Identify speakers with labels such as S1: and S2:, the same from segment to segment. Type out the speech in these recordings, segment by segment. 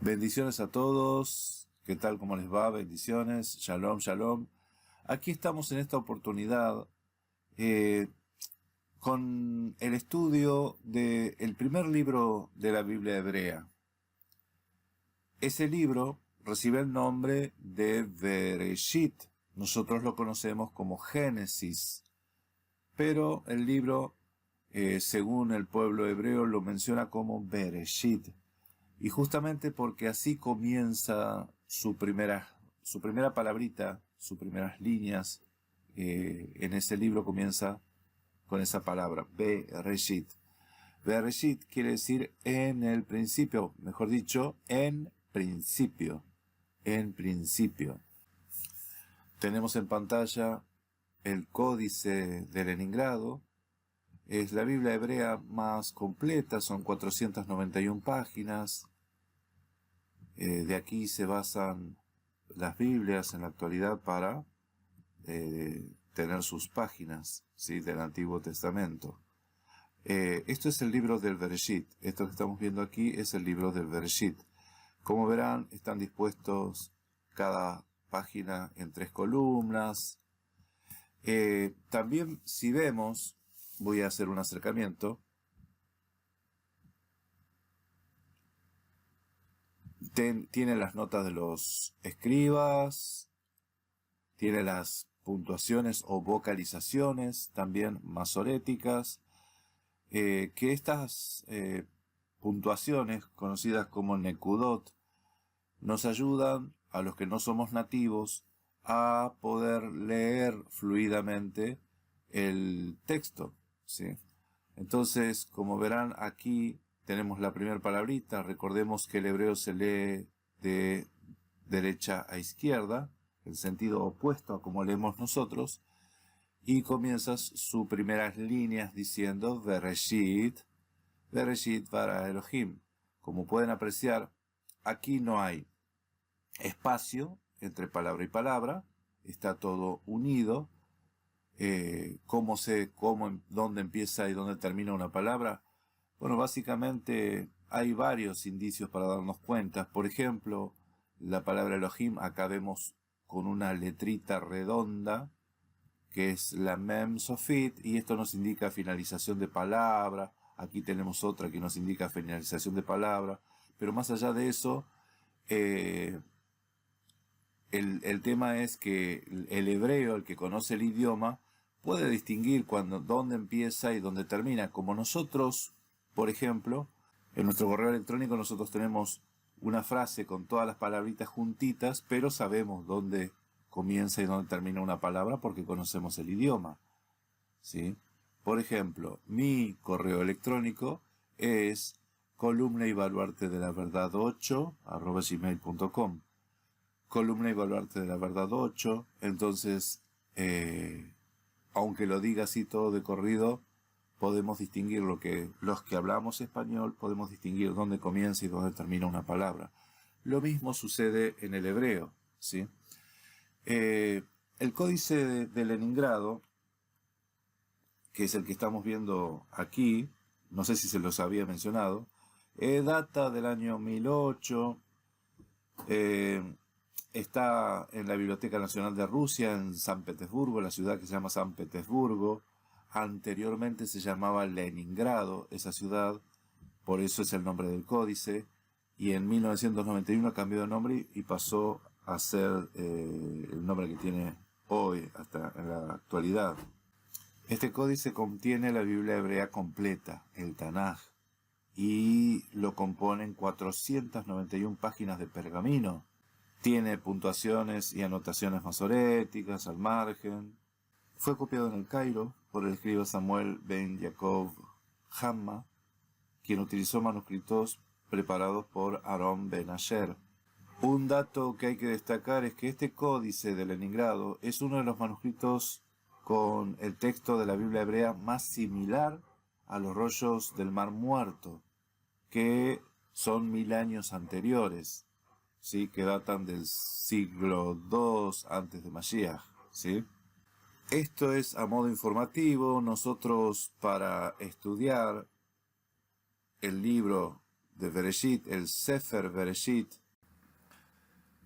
S1: Bendiciones a todos. ¿Qué tal? ¿Cómo les va? Bendiciones. Shalom, shalom. Aquí estamos en esta oportunidad con el estudio del primer libro de la Biblia hebrea. Ese libro recibe el nombre de Bereshit. Nosotros lo conocemos como Génesis. Pero el libro, según el pueblo hebreo, lo menciona como Bereshit. Y justamente porque así comienza su primera palabrita, sus primeras líneas, en ese libro comienza con esa palabra, Bereshit. Bereshit quiere decir en el principio, mejor dicho, en principio. En principio. Tenemos en pantalla el Códice de Leningrado. Es la Biblia hebrea más completa, son 491 páginas. De aquí se basan las Biblias en la actualidad para tener sus páginas, ¿sí?, del Antiguo Testamento. Esto es el libro del Bereshit. Esto que estamos viendo aquí es el libro del Bereshit. Como verán, están dispuestos cada página en 3 columnas. También, si vemos, voy a hacer un acercamiento. Tiene las notas de los escribas, tiene las puntuaciones o vocalizaciones, también masoréticas, que estas puntuaciones, conocidas como nekudot, nos ayudan a los que no somos nativos a poder leer fluidamente el texto, ¿sí? Entonces, como verán aquí, tenemos la primera palabrita. Recordemos que el hebreo se lee de derecha a izquierda, el sentido opuesto a como leemos nosotros, y comienza sus primeras líneas diciendo Bereshit, Bereshit bara Elohim. Como pueden apreciar, aquí no hay espacio entre palabra y palabra, está todo unido. ¿Dónde empieza y dónde termina una palabra? Bueno, básicamente hay varios indicios para darnos cuenta. Por ejemplo, la palabra Elohim, acá vemos con una letrita redonda, que es la Mem Sofit, y esto nos indica finalización de palabra. Aquí tenemos otra que nos indica finalización de palabra. Pero más allá de eso, el tema es que el hebreo, el que conoce el idioma, puede distinguir dónde empieza y dónde termina. Como nosotros, por ejemplo, en nuestro correo electrónico nosotros tenemos una frase con todas las palabritas juntitas, pero sabemos dónde comienza y dónde termina una palabra porque conocemos el idioma, ¿sí? Por ejemplo, mi correo electrónico es columna y baluarte de la verdad 8@gmail.com. Columna y baluarte de la verdad 8. Entonces, aunque lo diga así todo de corrido, podemos distinguir los que hablamos español, podemos distinguir dónde comienza y dónde termina una palabra. Lo mismo sucede en el hebreo, ¿sí? El Códice de Leningrado, que es el que estamos viendo aquí, no sé si se los había mencionado, data del año 1008, está en la Biblioteca Nacional de Rusia, en San Petersburgo, la ciudad que se llama San Petersburgo. Anteriormente se llamaba Leningrado, esa ciudad, por eso es el nombre del códice, y en 1991 cambió de nombre y pasó a ser el nombre que tiene hoy, hasta en la actualidad. Este códice contiene la Biblia hebrea completa, el Tanaj, y lo componen 491 páginas de pergamino. Tiene puntuaciones y anotaciones masoréticas al margen. Fue copiado en el Cairo por el escriba Samuel ben Yaakov Hamma, quien utilizó manuscritos preparados por Aarón ben Asher. Un dato que hay que destacar es que este códice de Leningrado es uno de los manuscritos con el texto de la Biblia hebrea más similar a los rollos del Mar Muerto, que son 1000 años anteriores, ¿sí?, que datan del siglo II antes de Mashiach, ¿sí? Esto es a modo informativo. Nosotros, para estudiar el libro de Bereshit, el Sefer Bereshit.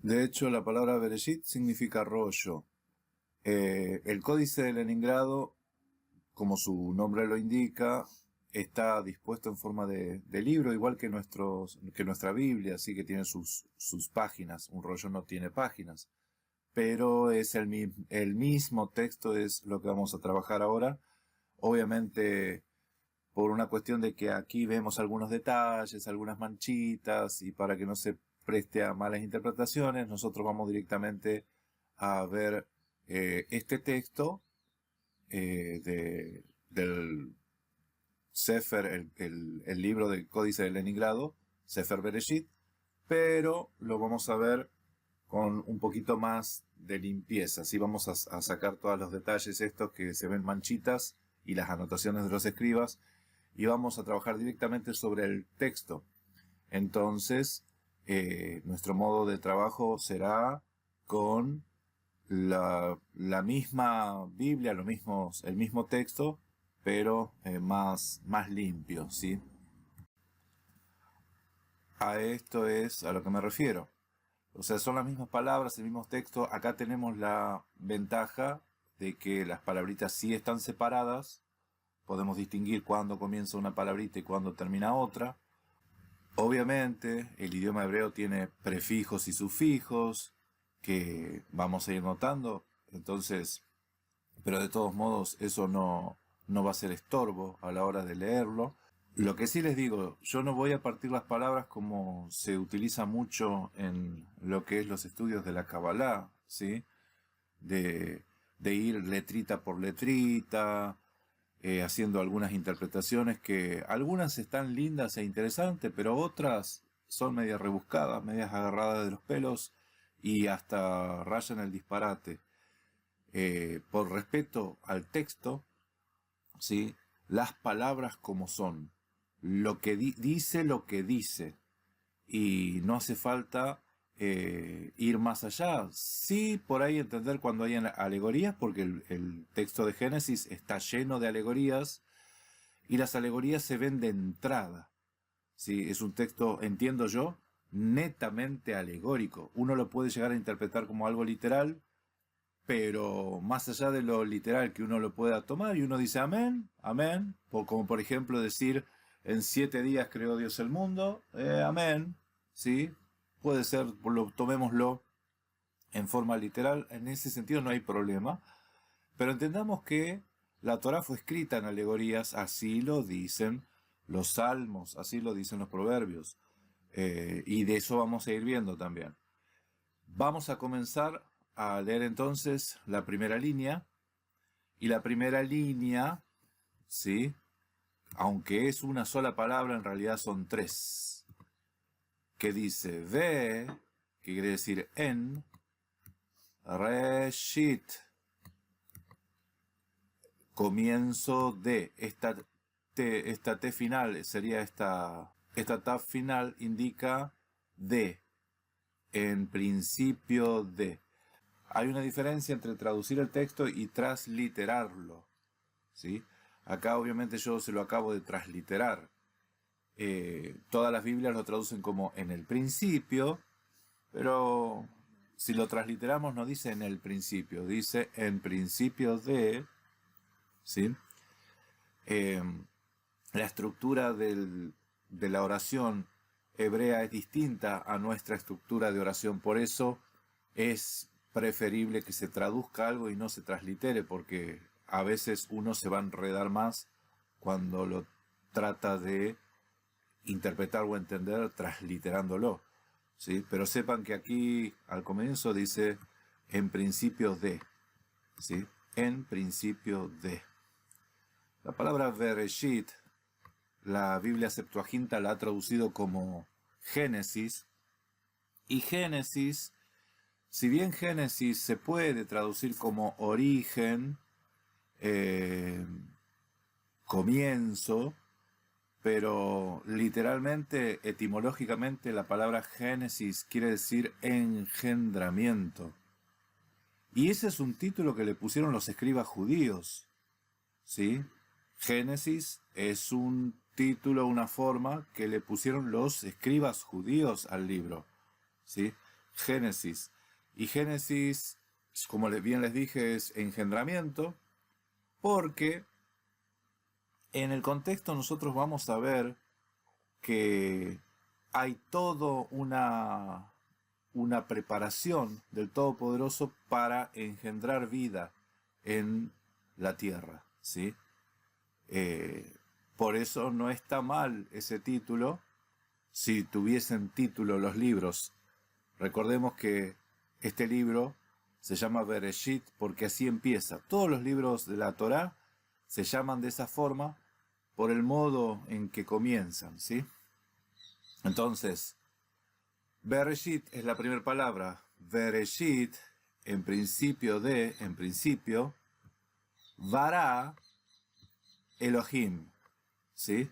S1: De hecho, la palabra Bereshit significa rollo. El Códice de Leningrado, como su nombre lo indica, está dispuesto en forma de libro, igual que nuestra Biblia, así que tiene sus páginas. Un rollo no tiene páginas, pero es el mismo texto, es lo que vamos a trabajar ahora. Obviamente, por una cuestión de que aquí vemos algunos detalles, algunas manchitas, y para que no se preste a malas interpretaciones, nosotros vamos directamente a ver este texto del Sefer, el libro del Códice de Leningrado, Sefer Bereshit, pero lo vamos a ver con un poquito más de limpieza. Así vamos a sacar todos los detalles estos que se ven manchitas y las anotaciones de los escribas, y vamos a trabajar directamente sobre el texto. Entonces, nuestro modo de trabajo será con la misma Biblia, el mismo texto, pero más limpio, ¿sí? A esto es a lo que me refiero. O sea, son las mismas palabras, el mismo texto. Acá tenemos la ventaja de que las palabritas sí están separadas. Podemos distinguir cuándo comienza una palabrita y cuándo termina otra. Obviamente, el idioma hebreo tiene prefijos y sufijos que vamos a ir notando. Entonces, pero de todos modos, eso no va a ser estorbo a la hora de leerlo. Lo que sí les digo, yo no voy a partir las palabras como se utiliza mucho en lo que es los estudios de la Kabbalah, ¿sí? De ir letrita por letrita, haciendo algunas interpretaciones que algunas están lindas e interesantes, pero otras son medias rebuscadas, medias agarradas de los pelos y hasta rayan el disparate. Por respeto al texto, ¿sí? Las palabras como son, lo que dice lo que dice, y no hace falta ir más allá. Sí, por ahí entender cuando hay alegorías, porque el texto de Génesis está lleno de alegorías, y las alegorías se ven de entrada, ¿sí? Es un texto, entiendo yo, netamente alegórico. Uno lo puede llegar a interpretar como algo literal, pero más allá de lo literal que uno lo pueda tomar, y uno dice amén, amén, como por ejemplo decir, en 7 días creó Dios el mundo, amén, ¿sí? Puede ser, tomémoslo en forma literal, en ese sentido no hay problema, pero entendamos que la Torá fue escrita en alegorías, así lo dicen los salmos, así lo dicen los proverbios, y de eso vamos a ir viendo también. Vamos a comenzar a leer entonces la primera línea, y la primera línea, ¿sí? Aunque es una sola palabra, en realidad son 3, que dice ve, que quiere decir en, reshit, comienzo de. Esta T final sería esta taf final, indica de, en principio de. Hay una diferencia entre traducir el texto y transliterarlo, ¿sí? Acá obviamente yo se lo acabo de transliterar. Todas las Biblias lo traducen como en el principio, pero si lo transliteramos no dice en el principio, dice en principio de, ¿sí? La estructura de la oración hebrea es distinta a nuestra estructura de oración, por eso es preferible que se traduzca algo y no se translitere, porque a veces uno se va a enredar más cuando lo trata de interpretar o entender transliterándolo, ¿sí? Pero sepan que aquí al comienzo dice en principio de, ¿sí? En principio de. La palabra Bereshit, la Biblia Septuaginta la ha traducido como Génesis, y Génesis, si bien Génesis se puede traducir como origen, comienzo, pero literalmente, etimológicamente, la palabra Génesis quiere decir engendramiento. Y ese es un título que le pusieron los escribas judíos, ¿sí? Génesis es un título, una forma que le pusieron los escribas judíos al libro, ¿sí? Génesis. Y Génesis, como bien les dije, es engendramiento, porque en el contexto nosotros vamos a ver que hay toda una preparación del Todopoderoso para engendrar vida en la tierra, ¿sí? Por eso no está mal ese título si tuviesen título los libros. Recordemos que este libro se llama Bereshit porque así empieza. Todos los libros de la Torá se llaman de esa forma por el modo en que comienzan, ¿sí? Entonces, Bereshit es la primera palabra. Bereshit, en principio, Bara Elohim, ¿sí?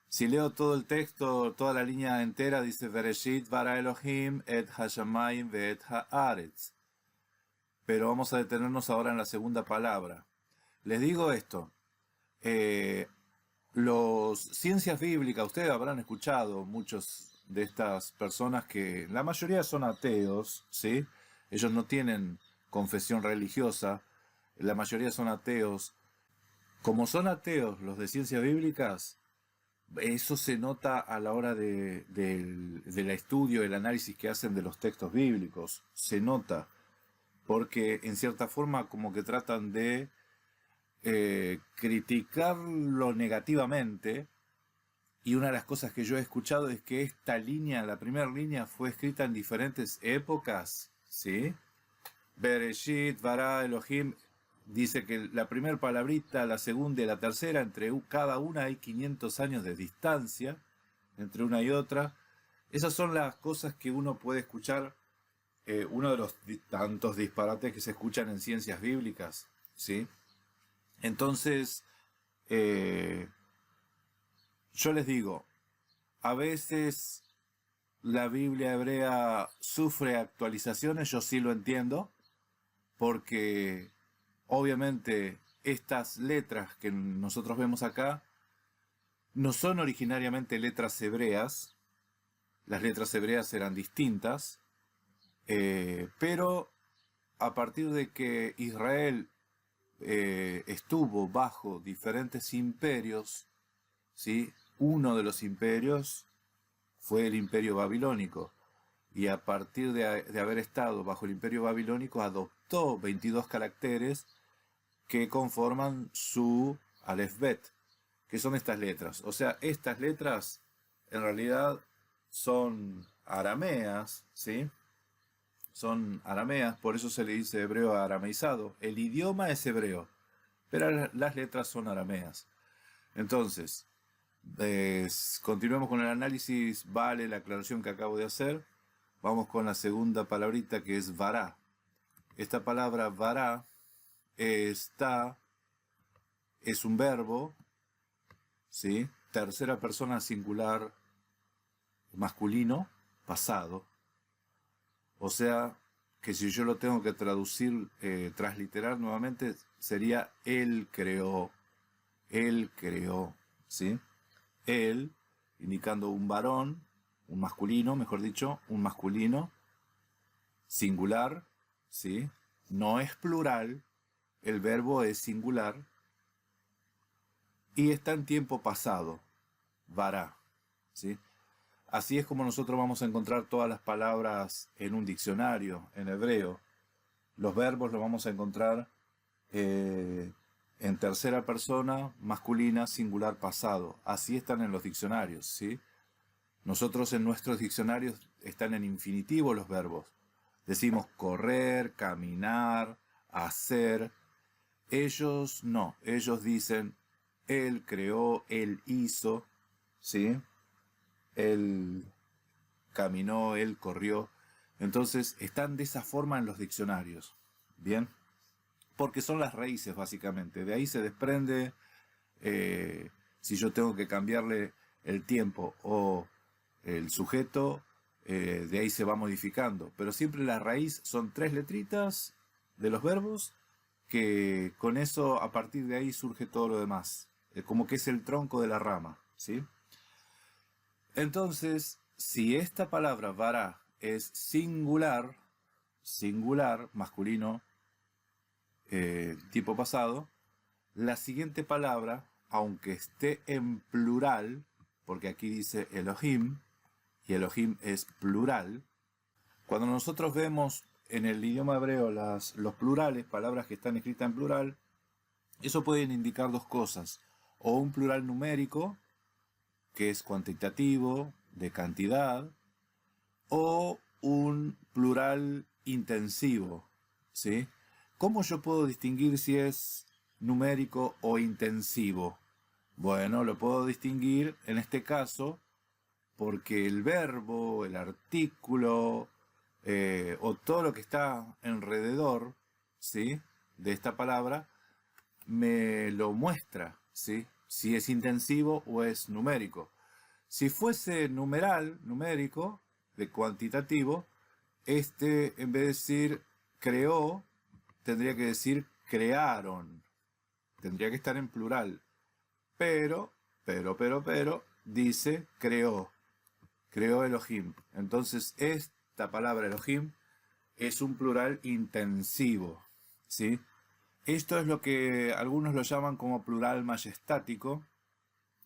S1: Si leo todo el texto, toda la línea entera, dice Bereshit bara Elohim et hashamayim ve'et haaretz. Pero vamos a detenernos ahora en la segunda palabra. Les digo esto. Los ciencias bíblicas, ustedes habrán escuchado muchos de estas personas que la mayoría son ateos, ¿sí? Ellos no tienen confesión religiosa, la mayoría son ateos. Como son ateos los de ciencias bíblicas, eso se nota a la hora del estudio, el análisis que hacen de los textos bíblicos. Se nota, porque en cierta forma como que tratan de criticarlo negativamente. Y una de las cosas que yo he escuchado es que esta línea, la primera línea, fue escrita en diferentes épocas, ¿sí? Bereshit, bara, Elohim. Dice que la primera palabrita, la segunda y la tercera, entre cada una hay 500 años de distancia entre una y otra. Esas son las cosas que uno puede escuchar, uno de los tantos disparates que se escuchan en ciencias bíblicas, ¿sí? Entonces, yo les digo, a veces la Biblia hebrea sufre actualizaciones, yo sí lo entiendo, porque obviamente estas letras que nosotros vemos acá no son originariamente letras hebreas. Las letras hebreas eran distintas, pero a partir de que Israel estuvo bajo diferentes imperios, ¿sí? Uno de los imperios fue el imperio babilónico, y a partir de haber estado bajo el imperio babilónico adoptó 22 caracteres que conforman su alefbet, que son estas letras. O sea, estas letras en realidad son arameas, ¿sí? Son arameas, por eso se le dice hebreo arameizado. El idioma es hebreo, pero las letras son arameas. Entonces, continuemos con el análisis, vale la aclaración que acabo de hacer. Vamos con la segunda palabrita, que es vará. Esta palabra vará es un verbo, ¿sí? Tercera persona singular masculino, pasado. O sea, que si yo lo tengo que traducir, transliterar nuevamente, sería él creó, ¿sí? Él, indicando un varón, un masculino, mejor dicho, un masculino, singular, ¿sí? No es plural, el verbo es singular, y está en tiempo pasado, vará, ¿sí? Así es como nosotros vamos a encontrar todas las palabras en un diccionario, en hebreo. Los verbos los vamos a encontrar en tercera persona, masculina, singular, pasado. Así están en los diccionarios, ¿sí? Nosotros en nuestros diccionarios están en infinitivo los verbos. Decimos correr, caminar, hacer. Ellos no, ellos dicen él creó, él hizo, ¿sí? Él caminó, él corrió. Entonces están de esa forma en los diccionarios, ¿bien? Porque son las raíces básicamente. De ahí se desprende si yo tengo que cambiarle el tiempo o el sujeto, de ahí se va modificando. Pero siempre la raíz son 3 letritas de los verbos, que con eso, a partir de ahí surge todo lo demás. Como que es el tronco de la rama, ¿sí? Entonces, si esta palabra vará es singular, masculino, tipo pasado, la siguiente palabra, aunque esté en plural, porque aquí dice Elohim, y Elohim es plural, cuando nosotros vemos en el idioma hebreo los plurales, palabras que están escritas en plural, eso pueden indicar dos cosas, o un plural numérico, que es cuantitativo, de cantidad, o un plural intensivo, ¿sí? ¿Cómo yo puedo distinguir si es numérico o intensivo? Bueno, lo puedo distinguir en este caso porque el verbo, el artículo o todo lo que está alrededor, ¿sí?, de esta palabra me lo muestra, ¿sí?, si es intensivo o es numérico. Si fuese numérico, de cuantitativo, en vez de decir creó, tendría que decir crearon. Tendría que estar en plural. Pero, dice creó Elohim. Entonces, esta palabra Elohim es un plural intensivo, ¿sí? Esto es lo que algunos lo llaman como plural majestático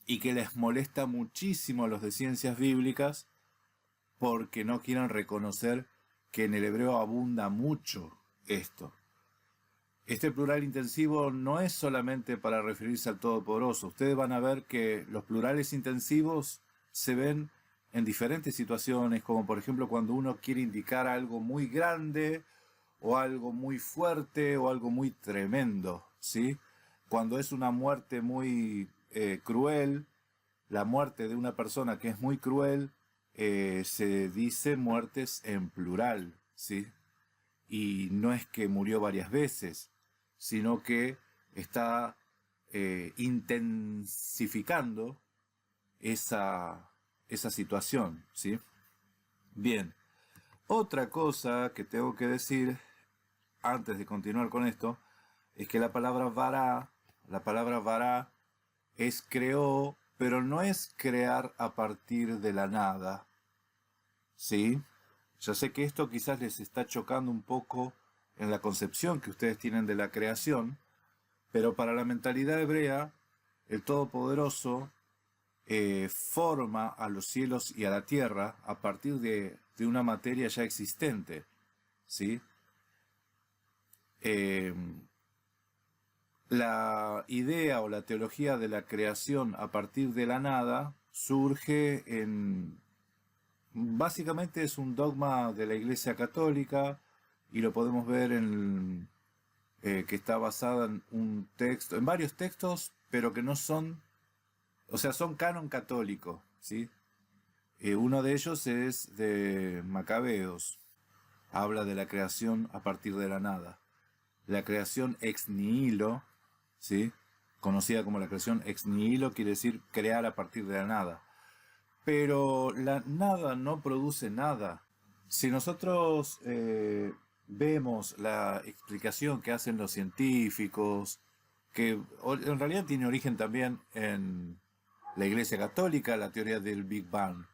S1: y que les molesta muchísimo a los de ciencias bíblicas porque no quieren reconocer que en el hebreo abunda mucho esto. Este plural intensivo no es solamente para referirse al Todopoderoso. Ustedes van a ver que los plurales intensivos se ven en diferentes situaciones, como por ejemplo cuando uno quiere indicar algo muy grande, o algo muy fuerte, o algo muy tremendo, ¿sí? Cuando es una muerte muy cruel, la muerte de una persona que es muy cruel, se dice muertes en plural, ¿sí? Y no es que murió varias veces, sino que está intensificando esa situación, ¿sí? Bien, otra cosa que tengo que decir antes de continuar con esto es que la palabra vará es creó, pero no es crear a partir de la nada, ¿sí? Yo sé que esto quizás les está chocando un poco en la concepción que ustedes tienen de la creación, pero para la mentalidad hebrea, el Todopoderoso forma a los cielos y a la tierra a partir de una materia ya existente, ¿sí? La idea o la teología de la creación a partir de la nada surge básicamente es un dogma de la Iglesia Católica y lo podemos ver que está basada en varios textos, pero que no son, o sea, son canon católico, ¿sí? Uno de ellos es de Macabeos, habla de la creación a partir de la nada. La creación ex nihilo, ¿sí?, conocida como la creación ex nihilo, quiere decir crear a partir de la nada. Pero la nada no produce nada. Si nosotros vemos la explicación que hacen los científicos, que en realidad tiene origen también en la Iglesia Católica, la teoría del Big Bang.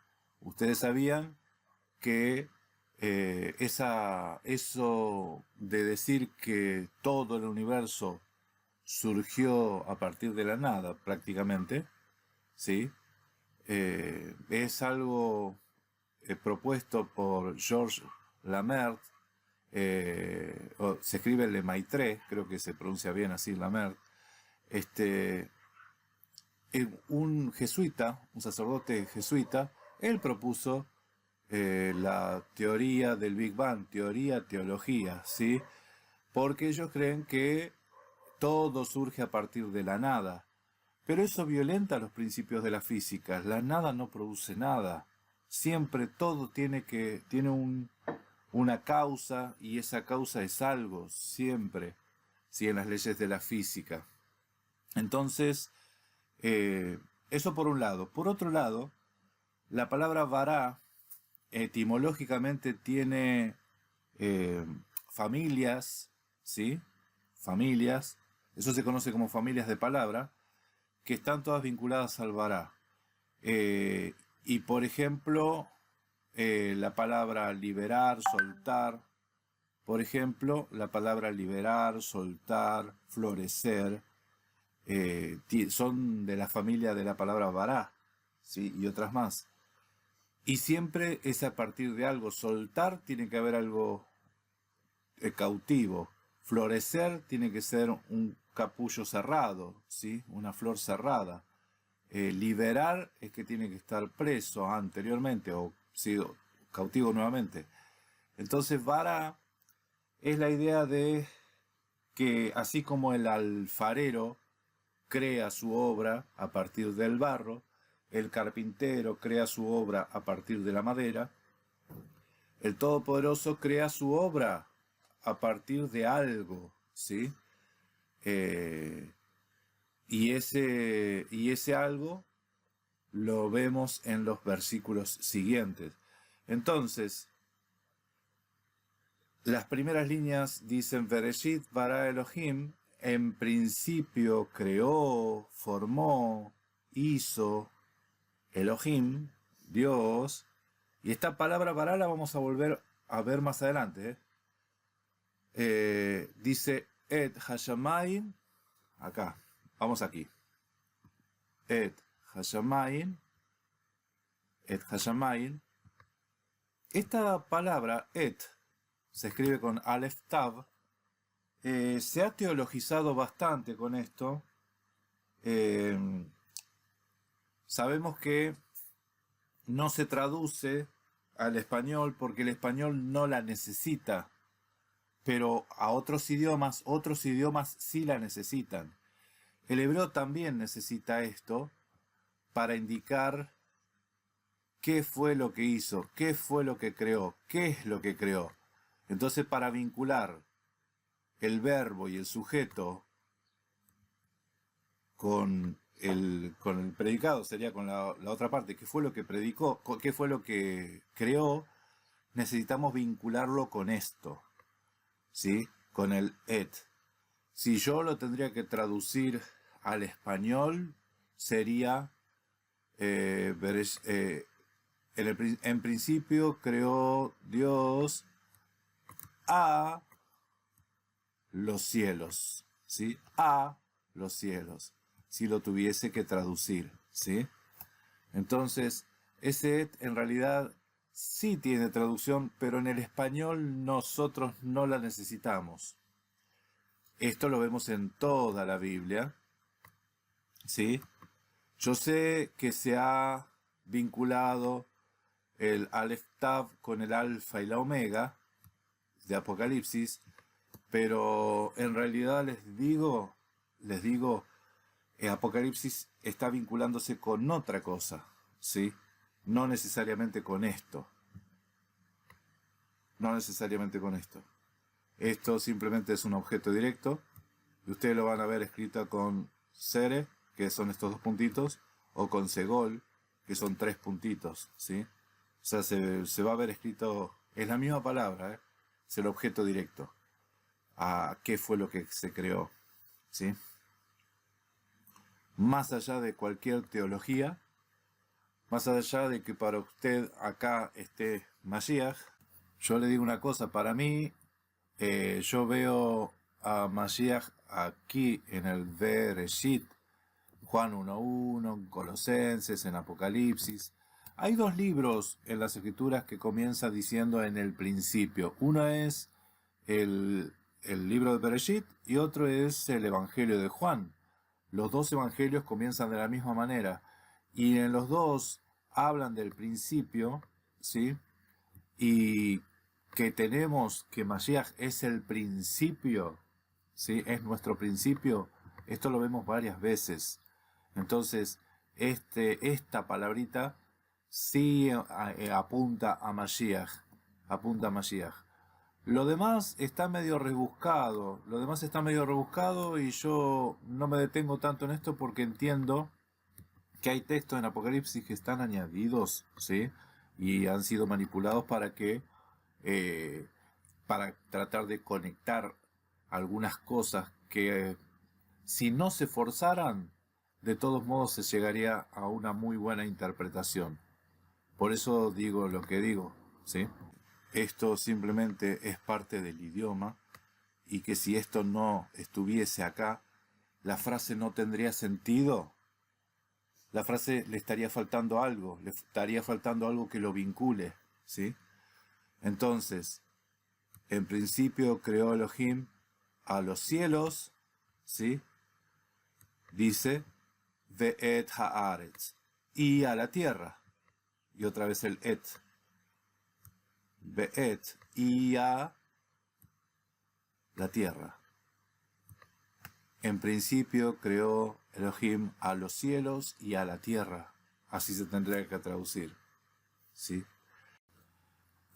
S1: Ustedes sabían que eso de decir que todo el universo surgió a partir de la nada, prácticamente, ¿sí? Es algo propuesto por Georges Lamert, se escribe Lemaitre, creo que se pronuncia bien así, Lamert, un jesuita, un sacerdote jesuita, él propuso la teoría del Big Bang, teología, ¿sí? Porque ellos creen que todo surge a partir de la nada. Pero eso violenta los principios de la física. La nada no produce nada. Siempre todo tiene una causa, y esa causa es algo, siempre, ¿sí?, en las leyes de la física. Entonces, eso por un lado. Por otro lado, la palabra vará etimológicamente tiene familias, ¿sí? Familias, eso se conoce como familias de palabra, que están todas vinculadas al vará. Y por ejemplo, la palabra liberar, soltar, por ejemplo, la palabra liberar, soltar, florecer, son de la familia de la palabra vará, ¿sí? Y otras más. Y siempre es a partir de algo. Soltar tiene que haber algo cautivo. Florecer tiene que ser un capullo cerrado, ¿sí? Una flor cerrada. Liberar es que tiene que estar preso anteriormente o sido cautivo nuevamente. Entonces vara es la idea de que así como el alfarero crea su obra a partir del barro, el carpintero crea su obra a partir de la madera, el Todopoderoso crea su obra a partir de algo, ¿sí? Y ese algo lo vemos en los versículos siguientes. Entonces, las primeras líneas dicen, Bereshit bara Elohim, en principio creó, formó, hizo, Elohim, Dios, y esta palabra bara la vamos a volver a ver más adelante. Dice, Et Hashamayim, acá, vamos aquí. Et Hashamayim, Et Hashamayim. Esta palabra, Et, se escribe con Aleph Tav, se ha teologizado bastante con esto. Sabemos que no se traduce al español porque el español no la necesita, pero a otros idiomas sí la necesitan. El hebreo también necesita esto para indicar qué fue lo que hizo, qué fue lo que creó, qué es lo que creó. Entonces, para vincular el verbo y el sujeto con el predicado, sería con la otra parte, qué fue lo que predicó, qué fue lo que creó, necesitamos vincularlo con esto, ¿sí? Con el et. Si yo lo tendría que traducir al español, sería en principio creó Dios a los cielos, ¿sí? A los cielos, si lo tuviese que traducir, ¿sí? Entonces, ese et en realidad sí tiene traducción, pero en el español nosotros no la necesitamos. Esto lo vemos en toda la Biblia, ¿sí? Yo sé que se ha vinculado el Aleph Tav con el Alfa y la Omega de Apocalipsis, pero en realidad les digo, Apocalipsis está vinculándose con otra cosa, ¿sí? No necesariamente con esto. No necesariamente con esto. Esto simplemente es un objeto directo, y ustedes lo van a ver escrito con Sere, que son estos dos puntitos, o con Segol, que son tres puntitos, ¿sí? O sea, se va a ver escrito, es la misma palabra, es el objeto directo. A qué fue lo que se creó, ¿sí? Más allá de cualquier teología, más allá de que para usted acá esté Mashiach, yo le digo una cosa, para mí, yo veo a Mashiach aquí en el Bereshit, Juan 1.1, Colosenses, en Apocalipsis. Hay dos libros en las Escrituras que comienza diciendo en el principio. Uno es el libro de Bereshit y otro es el Evangelio de Juan. Los dos evangelios comienzan de la misma manera y en los dos hablan del principio, ¿sí? Y que tenemos que Mashiach es el principio, ¿sí? Es nuestro principio. Esto lo vemos varias veces. Entonces, esta palabrita sí apunta a Mashiach. Apunta a Mashiach. Lo demás está medio rebuscado. Y yo no me detengo tanto en esto porque entiendo que hay textos en Apocalipsis que están añadidos, ¿sí? Y han sido manipulados para para tratar de conectar algunas cosas que si no se forzaran de todos modos se llegaría a una muy buena interpretación. Por eso digo lo que digo, ¿sí? Esto simplemente es parte del idioma y que si esto no estuviese acá, la frase no tendría sentido. La frase le estaría faltando algo que lo vincule, ¿sí? Entonces, en principio creó Elohim a los cielos, ¿sí? Dice, Ve'et haaretz, y a la tierra. Y otra vez el et. Ve'et, y a la tierra. En principio creó Elohim a los cielos y a la tierra. Así se tendría que traducir, ¿sí?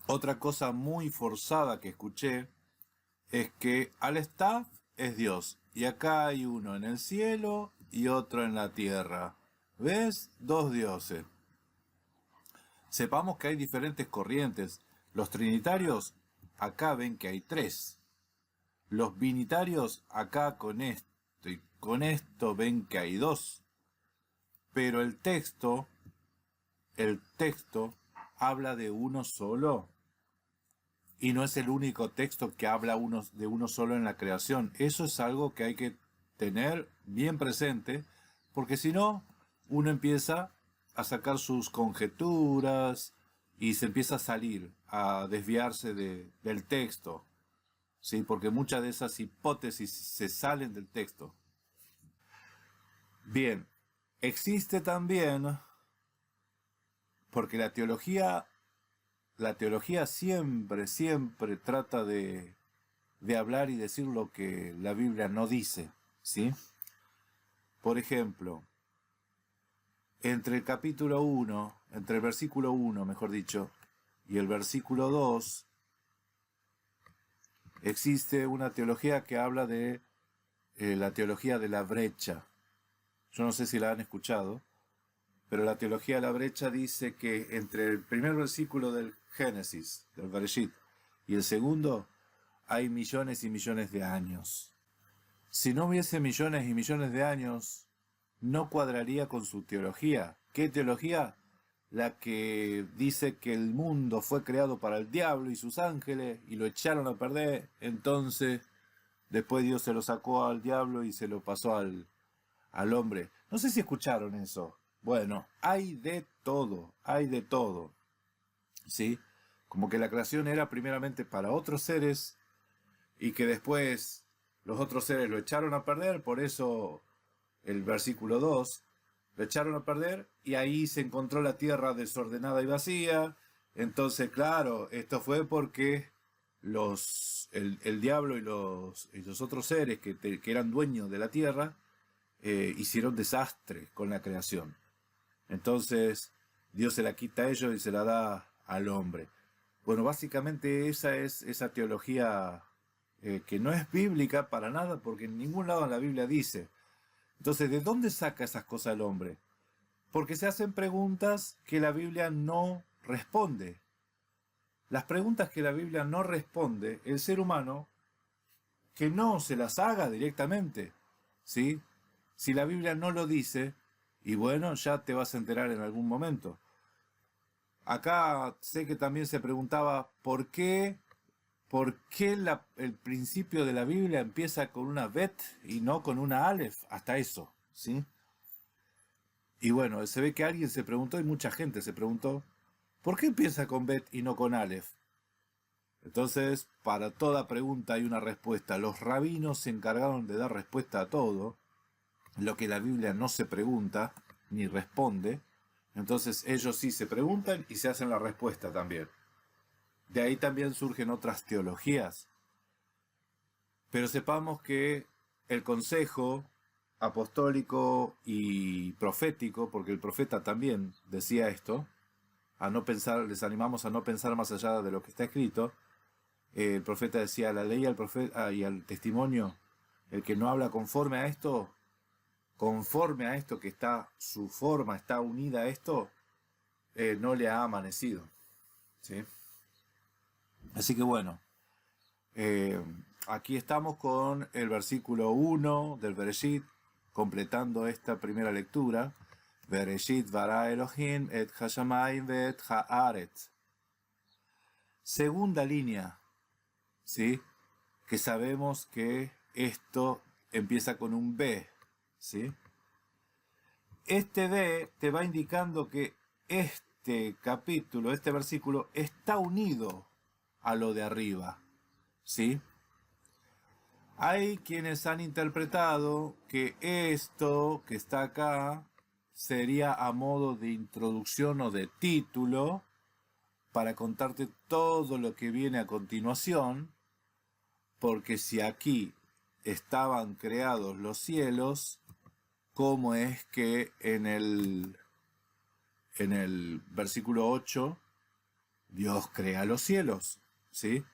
S1: Otra cosa muy forzada que escuché es que Al-Staff es Dios. Y acá hay uno en el cielo y otro en la tierra. ¿Ves? Dos dioses. Sepamos que hay diferentes corrientes. Los trinitarios acá ven que hay tres. Los binitarios acá con esto y con esto ven que hay dos. Pero el texto habla de uno solo. Y no es el único texto que habla de uno solo en la creación. Eso es algo que hay que tener bien presente, porque si no, uno empieza a sacar sus conjeturas y se empieza a salir, a desviarse del texto, ¿sí? Porque muchas de esas hipótesis se salen del texto. Bien, existe también, porque la teología siempre trata de hablar y decir lo que la Biblia no dice, ¿sí? Por ejemplo, entre el versículo 1, mejor dicho, y el versículo 2, existe una teología que habla de la teología de la brecha. Yo no sé si la han escuchado, pero la teología de la brecha dice que entre el primer versículo del Génesis, del Bereshit, y el segundo, hay millones y millones de años. Si no hubiese millones y millones de años, no cuadraría con su teología. ¿Qué teología? La que dice que el mundo fue creado para el diablo y sus ángeles y lo echaron a perder. Entonces, después Dios se lo sacó al diablo y se lo pasó al hombre. No sé si escucharon eso. Bueno, hay de todo, ¿sí? Como que la creación era primeramente para otros seres y que después los otros seres lo echaron a perder, por eso el versículo 2, lo echaron a perder y ahí se encontró la tierra desordenada y vacía. Entonces, claro, esto fue porque el diablo y los otros seres que eran dueños de la tierra hicieron desastre con la creación. Entonces, Dios se la quita a ellos y se la da al hombre. Bueno, básicamente esa es esa teología que no es bíblica para nada, porque en ningún lado en la Biblia dice. Entonces, ¿de dónde saca esas cosas el hombre? Porque se hacen preguntas que la Biblia no responde. Las preguntas que la Biblia no responde, el ser humano, que no se las haga directamente, ¿sí? Si la Biblia no lo dice, y bueno, ya te vas a enterar en algún momento. Acá sé que también se preguntaba ¿por qué el principio de la Biblia empieza con una Bet y no con una Aleph? Hasta eso, ¿sí? Y bueno, se ve que alguien se preguntó y mucha gente se preguntó ¿por qué empieza con Bet y no con Aleph? Entonces, para toda pregunta hay una respuesta. Los rabinos se encargaron de dar respuesta a todo, lo que la Biblia no se pregunta ni responde. Entonces ellos sí se preguntan y se hacen la respuesta también. De ahí también surgen otras teologías. Pero sepamos que el consejo apostólico y profético, porque el profeta también decía esto, a no pensar, les animamos a no pensar más allá de lo que está escrito. El profeta decía, la ley al profeta y al testimonio, el que no habla conforme a esto que está, su forma está unida a esto, no le ha amanecido, ¿sí? Así que bueno, aquí estamos con el versículo 1 del Bereshit, completando esta primera lectura, Bereshit bara Elohim et hashamayim ve'et haaretz. Segunda línea, ¿sí? Que sabemos que esto empieza con un B, ¿sí? Este B te va indicando que este capítulo, este versículo, está unido a lo de arriba, ¿sí? Hay quienes han interpretado que esto que está acá sería a modo de introducción o de título para contarte todo lo que viene a continuación, porque si aquí estaban creados los cielos, ¿cómo es que en el versículo 8 Dios crea los cielos? ¿Sí?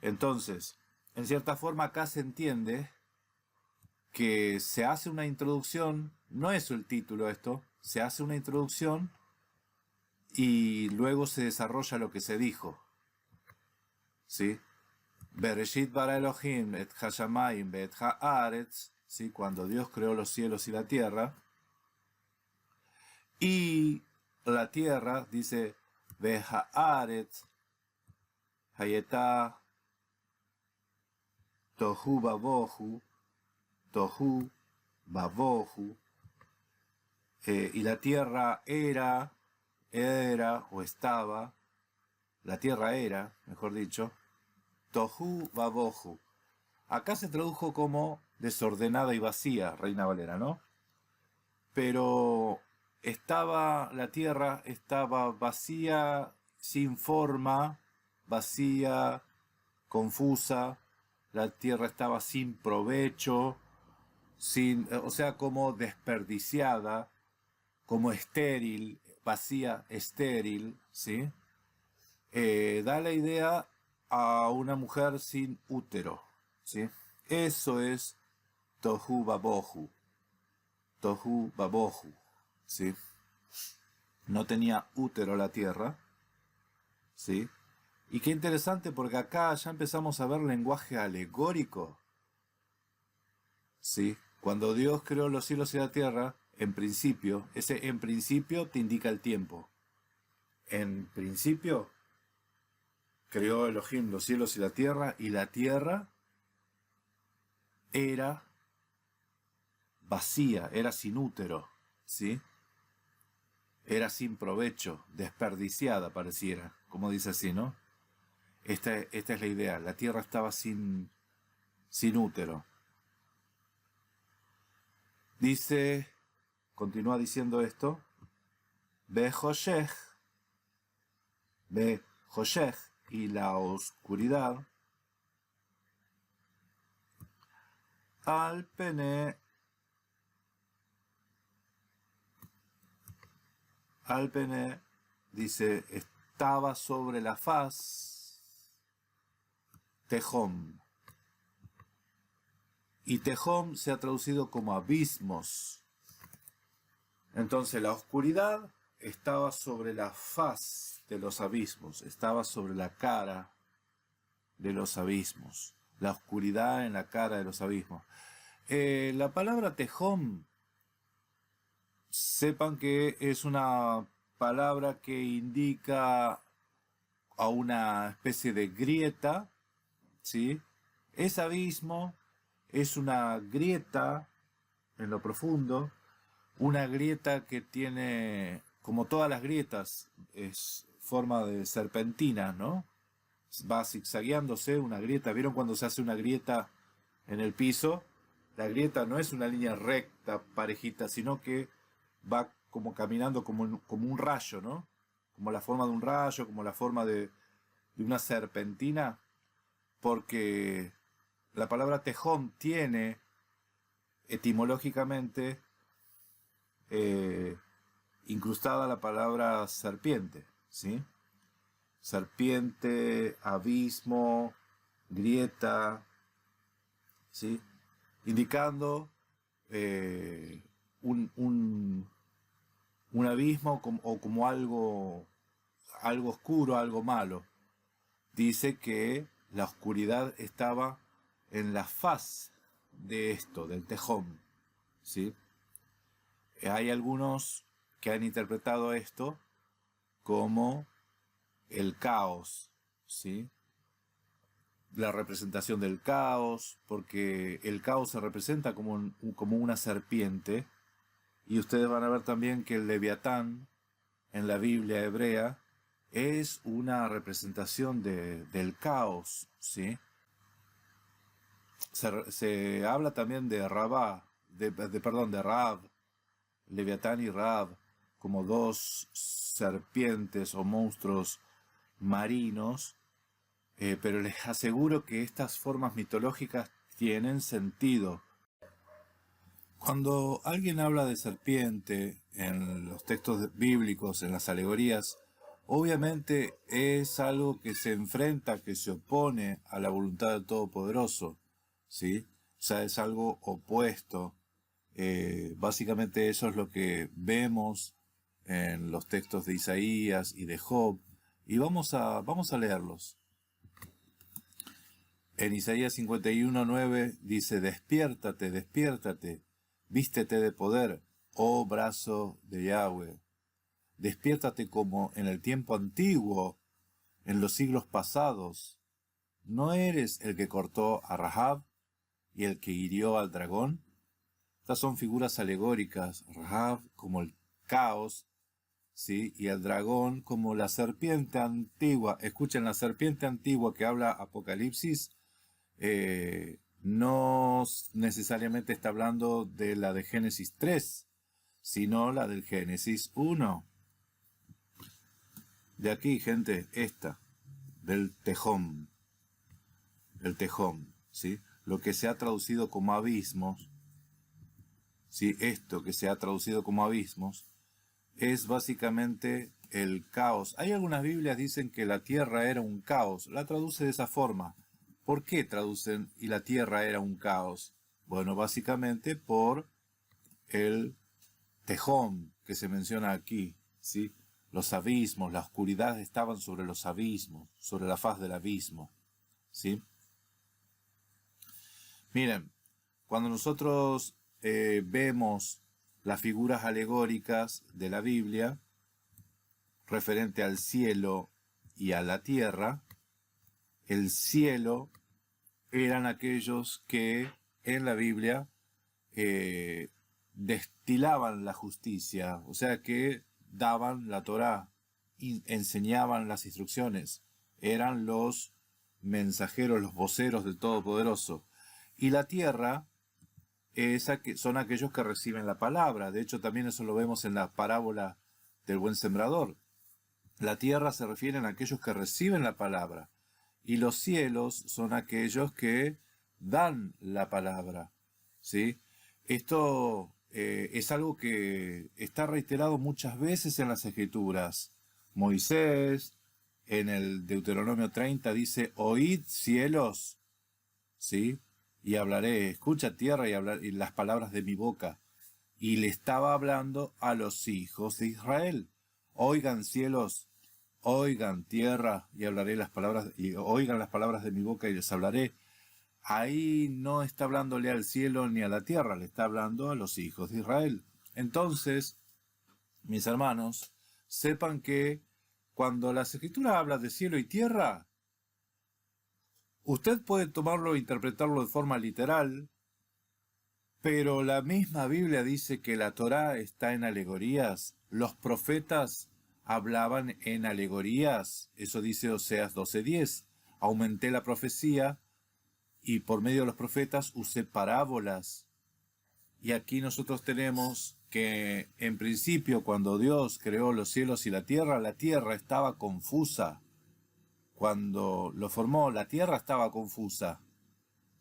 S1: Entonces, en cierta forma acá se entiende que se hace una introducción, no es el título esto, se hace una introducción y luego se desarrolla lo que se dijo. ¿Sí? Bereshit bara Elohim et hashamayim ve'et haaretz, ¿sí? Cuando Dios creó los cielos y la tierra. Y la tierra, dice, ve'haaretz hayetá tohu babohu, tohu babohu, y la tierra era o estaba, la tierra era, mejor dicho, tohu babohu. Acá se tradujo como desordenada y vacía, Reina Valera, ¿no? Pero la tierra estaba vacía, sin forma, vacía, confusa, la tierra estaba sin provecho, o sea, como desperdiciada, como estéril, vacía, estéril, ¿sí? Da la idea a una mujer sin útero, ¿sí? Eso es tohu babohu, ¿sí? No tenía útero la tierra, ¿sí? Y qué interesante porque acá ya empezamos a ver lenguaje alegórico, ¿sí? Cuando Dios creó los cielos y la tierra, en principio, ese en principio te indica el tiempo. En principio creó Elohim los cielos y la tierra era vacía, era sin útero, ¿sí? Era sin provecho, desperdiciada pareciera, como dice así, ¿no? Esta es la idea, la tierra estaba sin útero. Dice, continúa diciendo esto, Bejoshech, y la oscuridad, al pene, dice, estaba sobre la faz, Tehom. Y Tehom se ha traducido como abismos. Entonces la oscuridad estaba sobre la faz de los abismos, estaba sobre la cara de los abismos. La oscuridad en la cara de los abismos. La palabra Tehom, sepan que es una palabra que indica a una especie de grieta, ¿sí? Es abismo, es una grieta en lo profundo, una grieta que tiene, como todas las grietas, es forma de serpentina, ¿no? Va zigzagueándose una grieta. ¿Vieron cuando se hace una grieta en el piso? La grieta no es una línea recta, parejita, sino que va como caminando como un rayo, ¿no? Como la forma de un rayo, como la forma de una serpentina, porque la palabra tejón tiene etimológicamente incrustada la palabra serpiente, ¿sí? Serpiente, abismo, grieta, ¿sí? Indicando un abismo o como algo oscuro, algo malo. Dice que la oscuridad estaba en la faz de esto, del tejón, ¿sí? Hay algunos que han interpretado esto como el caos, ¿sí? La representación del caos, porque el caos se representa como una serpiente, y ustedes van a ver también que el Leviatán en la Biblia hebrea es una representación del caos, ¿sí? Se habla también de Rabá, de Raab, Leviatán y Raab, como dos serpientes o monstruos marinos, pero les aseguro que estas formas mitológicas tienen sentido. Cuando alguien habla de serpiente en los textos bíblicos, en las alegorías, obviamente es algo que se enfrenta, que se opone a la voluntad del Todopoderoso, ¿sí? O sea, es algo opuesto. Básicamente eso es lo que vemos en los textos de Isaías y de Job, y vamos a leerlos. En Isaías 51:9 dice: despiértate, despiértate, vístete de poder, oh brazo de Yahweh. Despiértate como en el tiempo antiguo, en los siglos pasados. ¿No eres el que cortó a Rahab y el que hirió al dragón? Estas son figuras alegóricas. Rahab como el caos, ¿sí? Y el dragón como la serpiente antigua. Escuchen, la serpiente antigua que habla Apocalipsis no necesariamente está hablando de la de Génesis 3, sino la del Génesis 1. De aquí, gente, esta, del Tejón, ¿sí? Lo que se ha traducido como abismos, ¿sí? Esto que se ha traducido como abismos, es básicamente el caos. Hay algunas Biblias que dicen que la tierra era un caos, la traduce de esa forma. ¿Por qué traducen y la tierra era un caos? Bueno, básicamente por el tejón que se menciona aquí, ¿sí? Los abismos, la oscuridad estaban sobre los abismos, sobre la faz del abismo, ¿sí? Miren, cuando nosotros vemos las figuras alegóricas de la Biblia referente al cielo y a la tierra, el cielo eran aquellos que en la Biblia destilaban la justicia, o sea que daban la Torá, enseñaban las instrucciones, eran los mensajeros, los voceros del Todopoderoso. Y la tierra son aquellos que reciben la palabra. De hecho, también eso lo vemos en la parábola del buen sembrador. La tierra se refiere a aquellos que reciben la palabra, y los cielos son aquellos que dan la palabra, ¿sí? Esto es algo que está reiterado muchas veces en las Escrituras. Moisés, en el Deuteronomio 30, dice: oíd cielos, ¿sí? Y hablaré, escucha tierra y las palabras de mi boca. Y le estaba hablando a los hijos de Israel. Oigan cielos, oigan tierra, y hablaré las palabras, y oigan las palabras de mi boca y les hablaré. Ahí no está hablándole al cielo ni a la tierra, le está hablando a los hijos de Israel. Entonces, mis hermanos, sepan que cuando la Escritura habla de cielo y tierra, usted puede tomarlo e interpretarlo de forma literal, pero la misma Biblia dice que la Torá está en alegorías. Los profetas hablaban en alegorías. Eso dice Oseas 12:10. Aumenté la profecía y por medio de los profetas usé parábolas. Y aquí nosotros tenemos que en principio, cuando Dios creó los cielos y la tierra estaba confusa. Cuando lo formó, la tierra estaba confusa,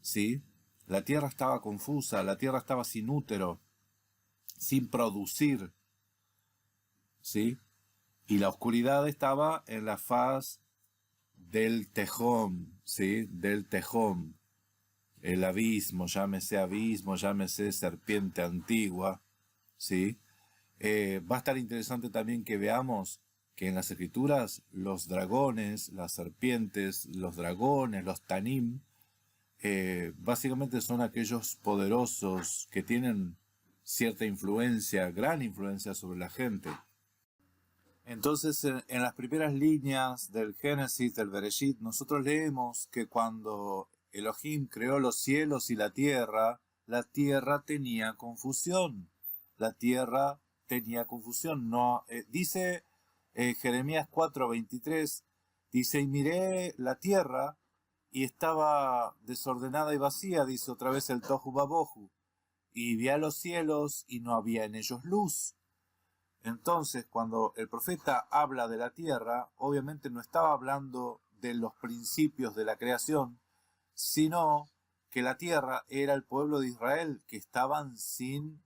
S1: ¿sí? La tierra estaba confusa, la tierra estaba sin útero, sin producir, ¿sí? Y la oscuridad estaba en la faz del tejón, ¿sí? Del tejón. El abismo, llámese serpiente antigua, ¿sí? Va a estar interesante también que veamos que en las Escrituras los dragones, las serpientes, los dragones, los tanim, básicamente son aquellos poderosos que tienen cierta influencia, gran influencia sobre la gente. Entonces, en las primeras líneas del Génesis, del Bereshit, nosotros leemos que cuando Elohim creó los cielos y la tierra tenía confusión. La tierra tenía confusión. No, dice Jeremías 4:23, dice, y miré la tierra y estaba desordenada y vacía, dice otra vez el Tohu Babohu, y vi a los cielos y no había en ellos luz. Entonces, cuando el profeta habla de la tierra, obviamente no estaba hablando de los principios de la creación, sino que la tierra era el pueblo de Israel, que estaban sin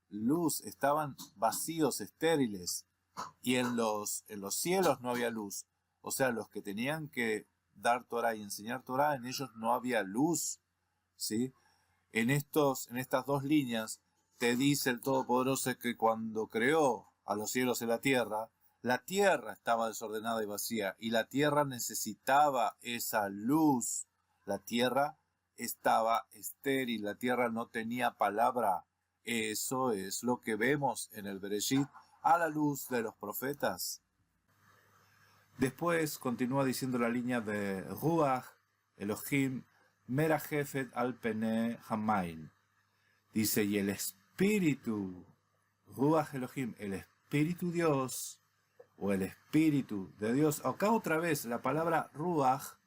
S1: luz, estaban vacíos, estériles, y en los cielos no había luz. O sea, los que tenían que dar Torah y enseñar Torah, en ellos no había luz, ¿sí? En estas dos líneas te dice el Todopoderoso que cuando creó a los cielos y la tierra estaba desordenada y vacía, y la tierra necesitaba esa luz. La tierra estaba estéril, la tierra no tenía palabra. Eso es lo que vemos en el Bereshit a la luz de los profetas. Después continúa diciendo la línea de Ruach, Elohim, Merajefet al Pene Hamain. Dice, y el espíritu, Ruach Elohim, el espíritu Dios, o el espíritu de Dios. Acá otra vez la palabra Ruach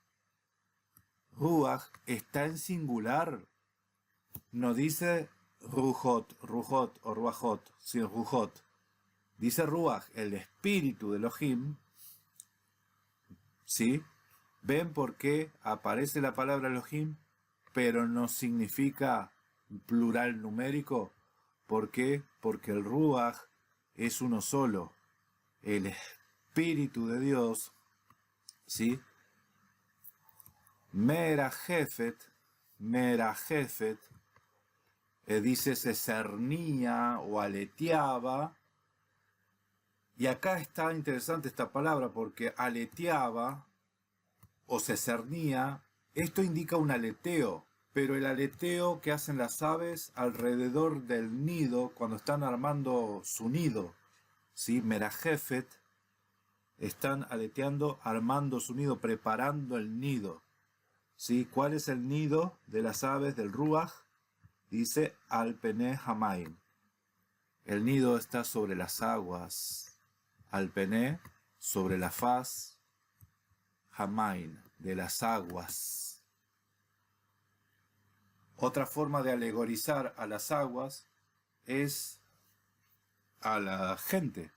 S1: está en singular. No dice Ruhot o Ruachot, sino Ruhot. Dice Ruach, el espíritu de Elohim. ¿Sí? ¿Ven por qué aparece la palabra Elohim, pero no significa plural numérico? ¿Por qué? Porque el Ruach es uno solo. El Espíritu de Dios, ¿sí? Merajefet, dice se cernía o aleteaba. Y acá está interesante esta palabra porque aleteaba o se cernía, esto indica un aleteo, pero el aleteo que hacen las aves alrededor del nido cuando están armando su nido, ¿sí? Merajefet, están aleteando, armando su nido, preparando el nido, ¿sí? ¿Cuál es el nido de las aves del Ruach? Dice al Pene Hamaim. El nido está sobre las aguas. Al Pene, sobre la faz, Hamain, de las aguas. Otra forma de alegorizar a las aguas es a la gente,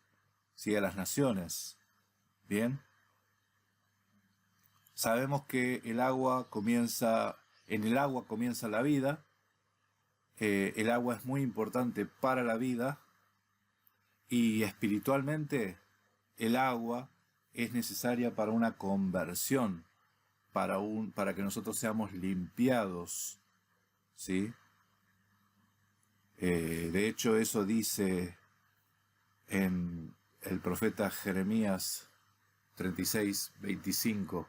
S1: ¿sí? A las naciones. Bien. Sabemos que en el agua comienza la vida. El agua es muy importante para la vida y espiritualmente el agua es necesaria para una conversión, para que nosotros seamos limpiados, ¿sí? De hecho, eso dice en el profeta Jeremías 36:25.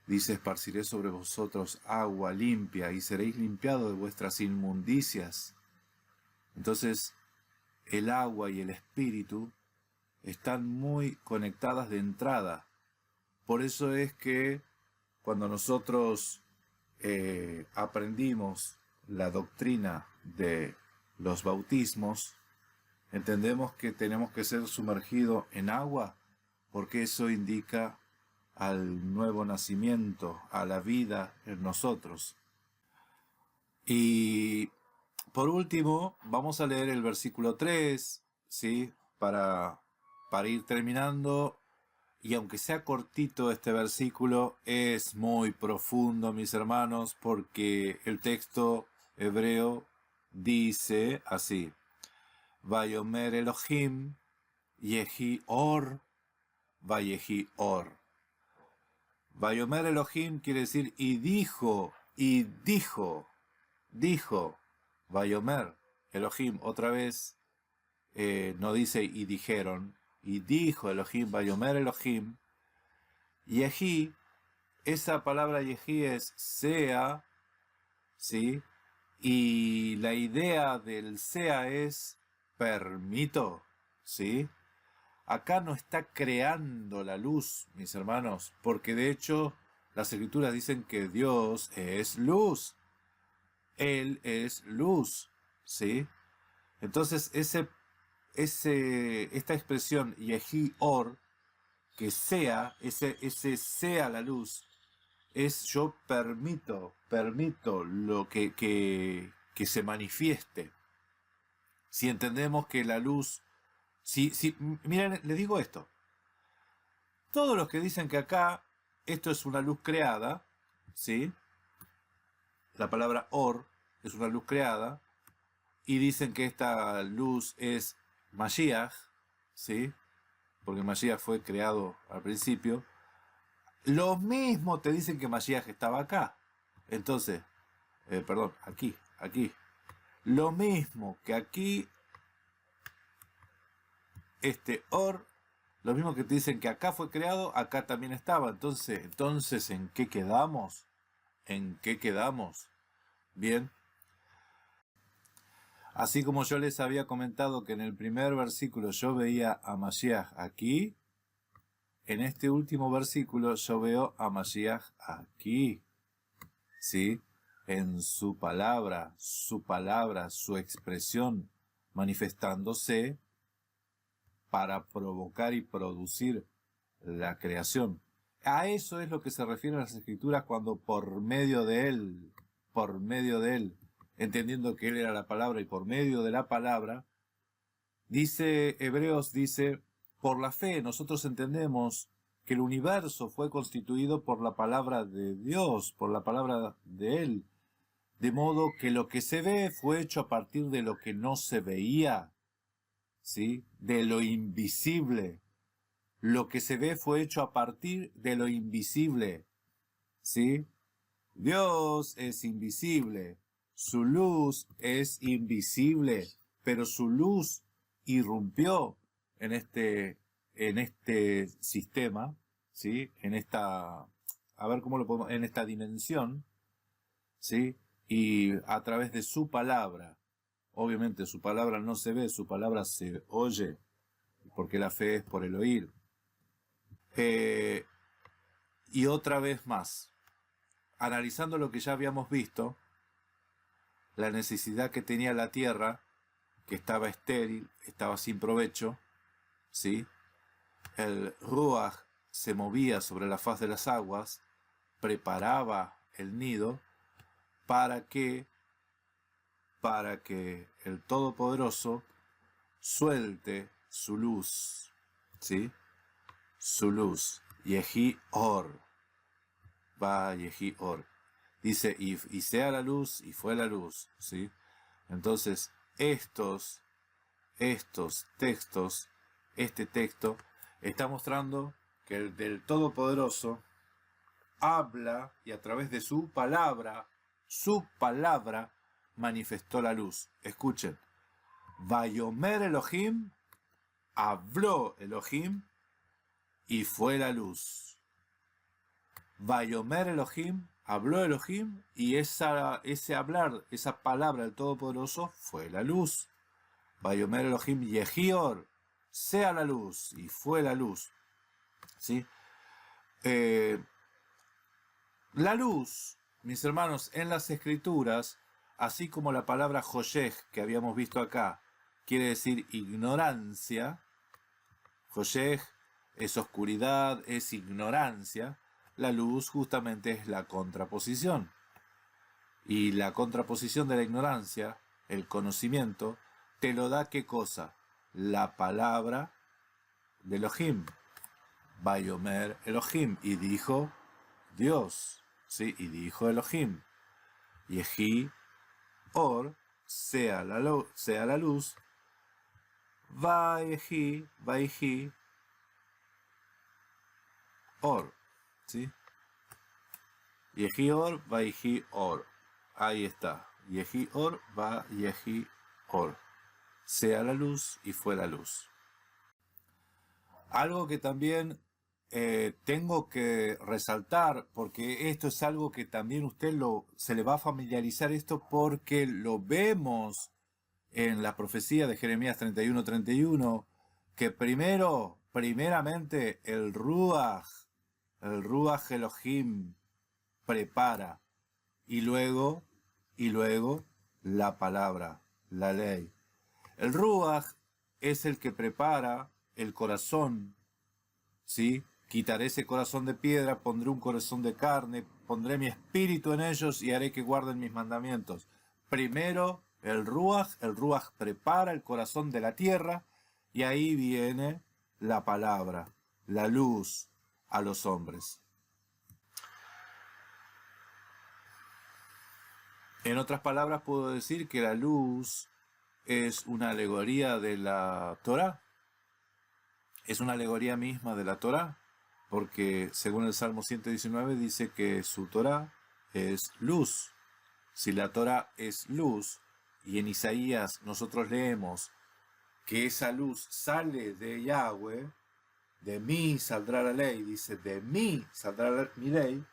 S1: Dice, esparciré sobre vosotros agua limpia y seréis limpiados de vuestras inmundicias. Entonces, el agua y el espíritu están muy conectadas de entrada. Por eso es que cuando nosotros aprendimos la doctrina de los bautismos, entendemos que tenemos que ser sumergidos en agua, porque eso indica al nuevo nacimiento, a la vida en nosotros. Y por último, vamos a leer el versículo 3, ¿sí? Para ir terminando. Y aunque sea cortito este versículo, es muy profundo, mis hermanos, porque el texto hebreo dice así: Vayomer Elohim, Yehi Or, Vayehi Or. Vayomer Elohim quiere decir y dijo, Vayomer Elohim, otra vez no dice y dijeron, y dijo Elohim, Vayomer Elohim, Yehi, esa palabra Yehi es sea, ¿sí? Y la idea del sea es permito, ¿sí? Acá no está creando la luz, mis hermanos, porque de hecho las escrituras dicen que Dios es luz. Él es luz, ¿sí? Entonces esta expresión Yehi Or, que sea, ese sea la luz, es yo permito lo que se manifieste. Si entendemos que la luz, miren, les digo esto, todos los que dicen que acá esto es una luz creada, ¿sí? La palabra Or es una luz creada, y dicen que esta luz es Mashiach, ¿sí? Porque Mashiach fue creado al principio. Lo mismo te dicen que Mashiach estaba acá. Entonces, perdón, aquí. Lo mismo que aquí, este Or, lo mismo que te dicen que acá fue creado, acá también estaba. Entonces, ¿en qué quedamos? ¿En qué quedamos? Bien. Así como yo les había comentado que en el primer versículo yo veía a Mashiach aquí, en este último versículo yo veo a Mashiach aquí, ¿sí? En su palabra, su expresión, manifestándose para provocar y producir la creación. A eso es lo que se refieren las Escrituras cuando por medio de él, entendiendo que él era la palabra y por medio de la palabra, Hebreos dice, por la fe nosotros entendemos que el universo fue constituido por la palabra de Dios, por la palabra de Él, de modo que lo que se ve fue hecho a partir de lo que no se veía, ¿sí? De lo invisible. Lo que se ve fue hecho a partir de lo invisible, ¿sí? Dios es invisible, su luz es invisible, pero su luz irrumpió en este sistema, ¿sí? En esta, a ver cómo lo podemos, en esta dimensión, ¿sí? Y a través de su palabra, obviamente su palabra no se ve, su palabra se oye, porque la fe es por el oír. Y otra vez más, analizando lo que ya habíamos visto, la necesidad que tenía la tierra, que estaba estéril, estaba sin provecho, ¿sí? El Ruach se movía sobre la faz de las aguas, preparaba el nido para que el Todopoderoso suelte su luz, ¿sí? Su luz, Yehi Or, va Yehi Or. Dice, y sea la luz, y fue la luz, ¿sí? Entonces, estos textos, este texto, está mostrando que el del Todopoderoso habla y a través de su palabra manifestó la luz. Escuchen, Vayomer Elohim, habló Elohim y fue la luz. Vayomer Elohim, habló Elohim y ese hablar, esa palabra del Todopoderoso fue la luz. Vayomer Elohim Yehi Or, sea la luz, y fue la luz. ¿Sí? La luz, mis hermanos, en las Escrituras, así como la palabra Joyej, que habíamos visto acá, quiere decir ignorancia. Joyej es oscuridad, es ignorancia. La luz justamente es la contraposición. Y la contraposición de la ignorancia, el conocimiento, te lo da ¿qué cosa? La palabra de Elohim. Vayomer Elohim. Y dijo Dios. ¿Sí? Y dijo Elohim. Yehi Or, sea la luz. Vayehi Or. ¿Sí? Yehi Or, Vayehi Or. Ahí está. Yehi Or, Vayehi Or. Sea la luz y fue la luz. Algo que también tengo que resaltar, porque esto es algo que también usted se le va a familiarizar esto porque lo vemos en la profecía de Jeremías 31:31, que primeramente el Ruach Elohim prepara, y luego la palabra, la ley. El Ruach es el que prepara el corazón, ¿sí? Quitaré ese corazón de piedra, pondré un corazón de carne, pondré mi espíritu en ellos y haré que guarden mis mandamientos. Primero, el Ruach prepara el corazón de la tierra y ahí viene la palabra, la luz a los hombres. En otras palabras, puedo decir que la luz es una alegoría de la Torá. Es una alegoría misma de la Torá, porque según el Salmo 119 dice que su Torá es luz. Si la Torá es luz, y en Isaías nosotros leemos que esa luz sale de Yahweh, de mí saldrá la ley, dice, de mí saldrá mi ley,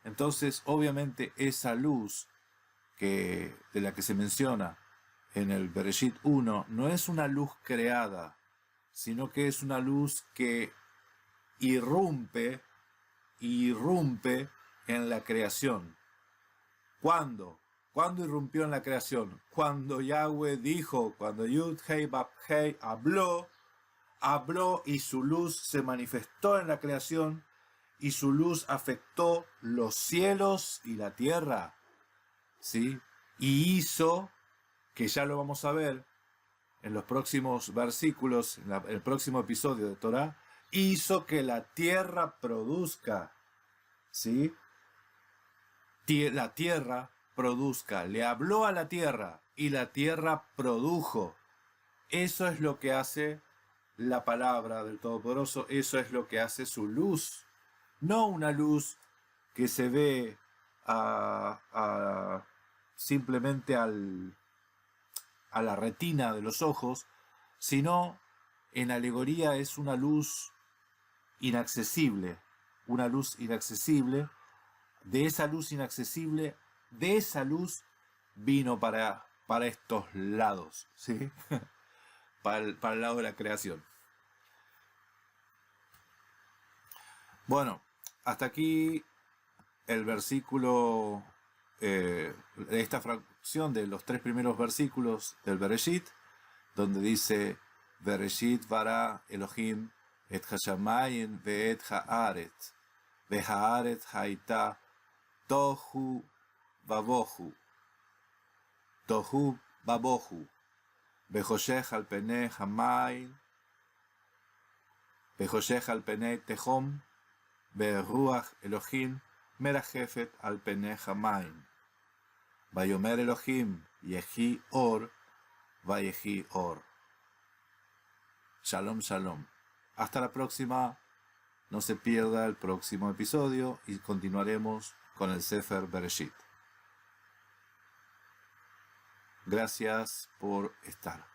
S1: entonces obviamente esa luz de la que se menciona en el Bereshit 1 no es una luz creada, sino que es una luz que irrumpe en la creación. ¿Cuándo? ¿Cuándo irrumpió en la creación? Cuando Yahweh dijo, cuando Yud-Hei Bab-Hei habló y su luz se manifestó en la creación y su luz afectó los cielos y la tierra, ¿sí? Y hizo, que ya lo vamos a ver en los próximos versículos, en el próximo episodio de Torah, hizo que la tierra produzca, ¿sí? La tierra produzca, le habló a la tierra y la tierra produjo. Eso es lo que hace la palabra del Todopoderoso, eso es lo que hace su luz. No una luz que se ve simplemente a la retina de los ojos, sino en alegoría es una luz inaccesible, de esa luz inaccesible, de esa luz vino para estos lados, ¿sí? para el lado de la creación. Bueno, hasta aquí el versículo, esta fracción de los 3 primeros versículos del Bereshit, donde dice, Bereshit bara Elohim et hashamayim ve'et haaretz, ve'haaretz haita tohu babohu, ve'choshech al penei hamayim, ve'choshech al penei tehom, ve'ruach Elohim merajefet al penei hamayim. Vayomer Elohim yehi or, vayehi or. Shalom, shalom. Hasta la próxima. No se pierda el próximo episodio y continuaremos con el Sefer Bereshit. Gracias por estar.